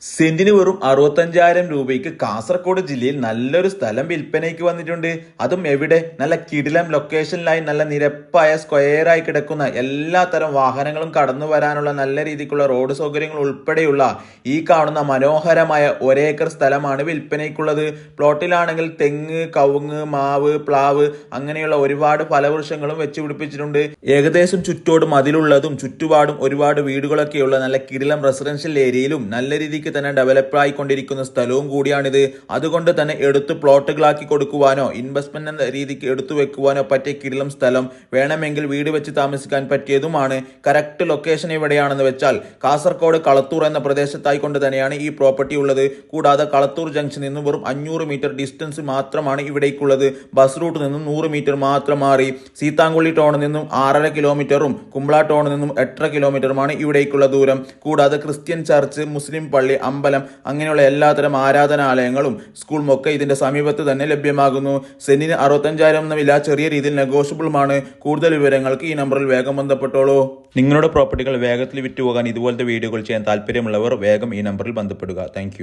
സെന്റിന് വെറും 65,000 രൂപയ്ക്ക് കാസർഗോഡ് ജില്ലയിൽ നല്ലൊരു സ്ഥലം വിൽപ്പനയ്ക്ക് വന്നിട്ടുണ്ട്. അതും എവിടെ? നല്ല കിടിലം ലൊക്കേഷനിലായി നല്ല നിരപ്പായ സ്ക്വയറായി കിടക്കുന്ന എല്ലാ തരം വാഹനങ്ങളും കടന്നു വരാനുള്ള നല്ല രീതിക്കുള്ള റോഡ് സൗകര്യങ്ങൾ ഉൾപ്പെടെയുള്ള ഈ കാണുന്ന മനോഹരമായ ഒരേക്കർ സ്ഥലമാണ് വിൽപ്പനയ്ക്കുള്ളത്. പ്ലോട്ടിലാണെങ്കിൽ തെങ്ങ്, കവുങ്ങ്, മാവ്, പ്ലാവ് അങ്ങനെയുള്ള ഒരുപാട് ഫലവൃക്ഷങ്ങളും വെച്ച് പിടിപ്പിച്ചിട്ടുണ്ട്. ഏകദേശം ചുറ്റോടും മതിലുള്ളതും ചുറ്റുപാടും ഒരുപാട് വീടുകളൊക്കെയുള്ള നല്ല കിടിലം റെസിഡൻഷ്യൽ ഏരിയയിലും നല്ല രീതിക്ക് തന്നെ ഡെവലപ്പ് ആയിക്കൊണ്ടിരിക്കുന്ന സ്ഥലവും കൂടിയാണിത്. അതുകൊണ്ട് തന്നെ എടുത്ത് പ്ലോട്ടുകളാക്കി കൊടുക്കുവാനോ ഇൻവെസ്റ്റ്മെന്റ് എന്ന രീതിക്ക് എടുത്തു വെക്കുവാനോ പറ്റിയ കിടിലം സ്ഥലം, വേണമെങ്കിൽ വീട് വെച്ച് താമസിക്കാൻ പറ്റിയതുമാണ്. കറക്റ്റ് ലൊക്കേഷൻ എവിടെയാണെന്ന് വെച്ചാൽ കാസർഗോഡ് കളത്തൂർ എന്ന പ്രദേശത്തായി കൊണ്ട് തന്നെയാണ് ഈ പ്രോപ്പർട്ടി ഉള്ളത്. കൂടാതെ കളത്തൂർ ജംഗ്ഷനിൽ നിന്നും വെറും 500 മീറ്റർ ഡിസ്റ്റൻസ് മാത്രമാണ് ഇവിടേക്കുള്ളത്. ബസ് റൂട്ടിൽ നിന്നും 100 മീറ്റർ മാത്രം മാറി സീതാങ്കുളി ടൗണിൽ നിന്നും 6.5 കിലോമീറ്ററും കുമ്പള ടൗണിൽ നിന്നും 8.5 കിലോമീറ്ററുമാണ് ഇവിടേക്കുള്ള ദൂരം. കൂടാതെ ക്രിസ്ത്യൻ ചർച്ച്, മുസ്ലിം പള്ളി, അമ്പലം അങ്ങനെയുള്ള എല്ലാത്തരം ആരാധനാലയങ്ങളും സ്കൂളും ഒക്കെ ഇതിന്റെ സമീപത്ത് തന്നെ ലഭ്യമാകുന്നു. സെന്റിന് 65,000 എന്ന വില ചെറിയ രീതിയിൽ നെഗോഷ്യബിളുമാണ്. കൂടുതൽ വിവരങ്ങൾക്ക് ഈ നമ്പറിൽ വേഗം ബന്ധപ്പെട്ടോളൂ. നിങ്ങളുടെ പ്രോപ്പർട്ടികൾ വേഗത്തിൽ വിറ്റുപോകാൻ ഇതുപോലത്തെ വീഡിയോകൾ ചെയ്യാൻ താല്പര്യമുള്ളവർ വേഗം ഈ നമ്പറിൽ ബന്ധപ്പെടുക. താങ്ക്